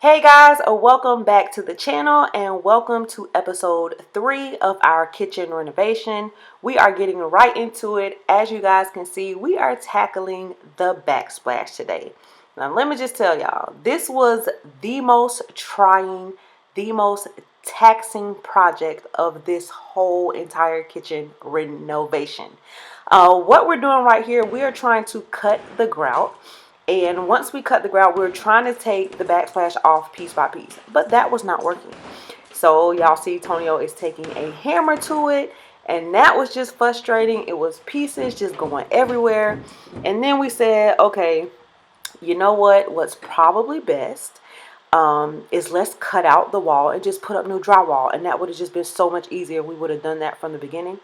Hey guys, welcome back to the channel and welcome to episode 3 of our kitchen renovation. We are getting right into it. As you guys can see, we are tackling the backsplash today. Now let me just tell y'all, this was the most trying, the most taxing project of this whole entire kitchen renovation. What we're doing right here, we are trying to cut the grout. And once we cut the grout, we were trying to take the backsplash off piece by piece, but that was not working. So y'all see Tonio is taking a hammer to it, and that was just frustrating. It was pieces just going everywhere. And then we said, okay, you know what's probably best is let's cut out the wall and just put up new drywall, and that would have just been so much easier. We would have done that from the beginning.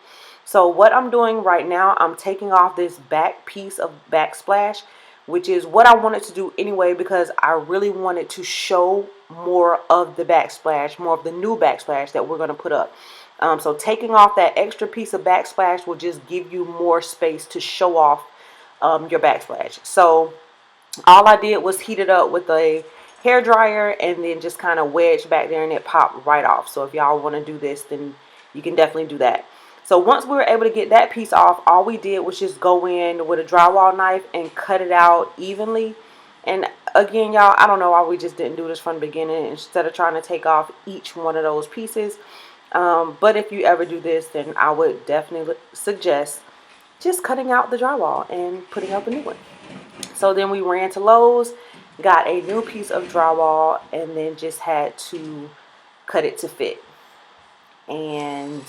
So what I'm doing right now, I'm taking off this back piece of backsplash, which is what I wanted to do anyway, because I really wanted to show more of the backsplash, more of the new backsplash that we're going to put up. So taking off that extra piece of backsplash will just give you more space to show off your backsplash. So all I did was heat it up with a hair dryer and then just kind of wedge back there, and it popped right off. So if y'all want to do this, then you can definitely do that. So once we were able to get that piece off, all we did was just go in with a drywall knife and cut it out evenly. And again, y'all, I don't know why we just didn't do this from the beginning instead of trying to take off each one of those pieces. But if you ever do this, then I would definitely suggest just cutting out the drywall and putting up a new one. So then we ran to Lowe's, got a new piece of drywall, and then just had to cut it to fit. And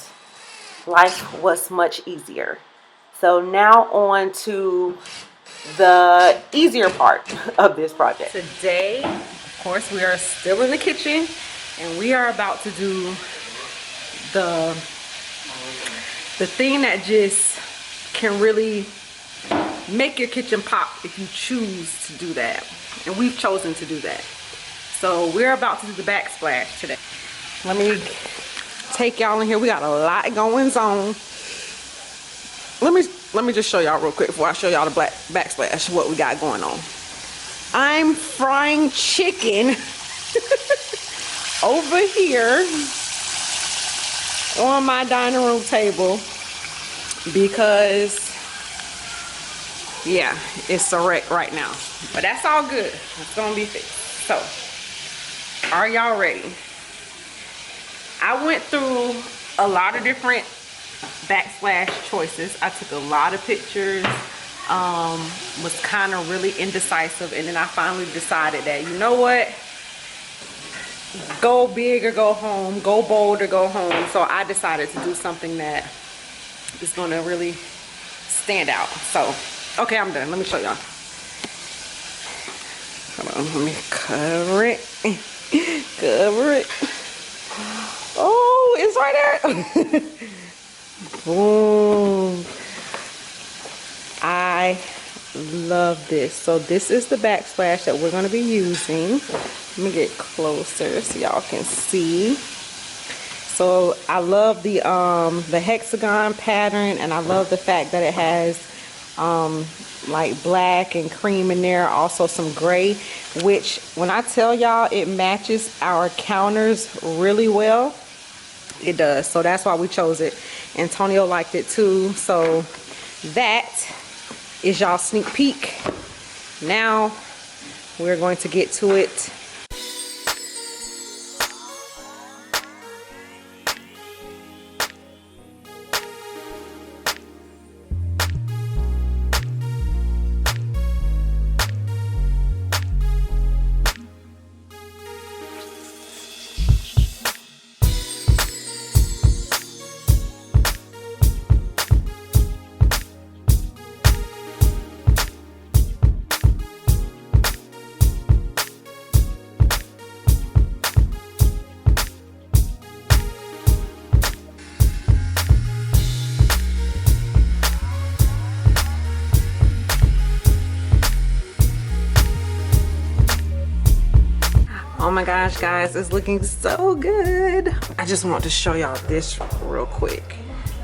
life was much easier. So now on to the easier part of this project. Today, of course, we are still in the kitchen and we are about to do the thing that just can really make your kitchen pop if you choose to do that. And we've chosen to do that. So we're about to do the backsplash today. Let me take y'all in here. We got a lot going on. Let me just show y'all real quick before I show y'all the backsplash what we got going on. I'm frying chicken over here on my dining room table because yeah, it's a wreck right now, but that's all good. It's gonna be fixed. So are y'all ready? I went through a lot of different backsplash choices. I took a lot of pictures, was kind of really indecisive, and then I finally decided that, you know what, go big or go home, go bold or go home. So I decided to do something that is going to really stand out. So okay, I'm done. Let me show y'all. Hold on, let me cover it. Cover it. Oh, it's right there. Boom. I love this. So this is the backsplash that we're going to be using. Let me get closer so y'all can see. So I love the hexagon pattern, and I love the fact that it has like black and cream in there, also some gray, which when I tell y'all it matches our counters really well, it does. So that's why we chose it. Antonio liked it too. So that is y'all sneak peek. Now we're going to get to it. Oh my gosh, guys, it's looking so good. I just want to show y'all this real quick.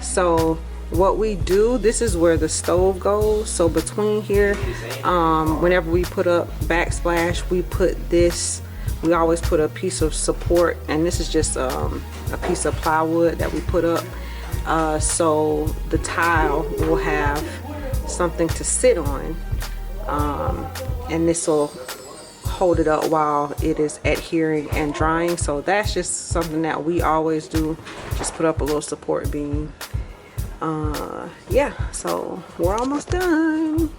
So what we do, this is where the stove goes. So between here, whenever we put up backsplash, we put this we always put a piece of support, and this is just a piece of plywood that we put up, so the tile will have something to sit on, and this will hold it up while it is adhering and drying. So that's just something that we always do, just put up a little support beam. Yeah, so we're almost done.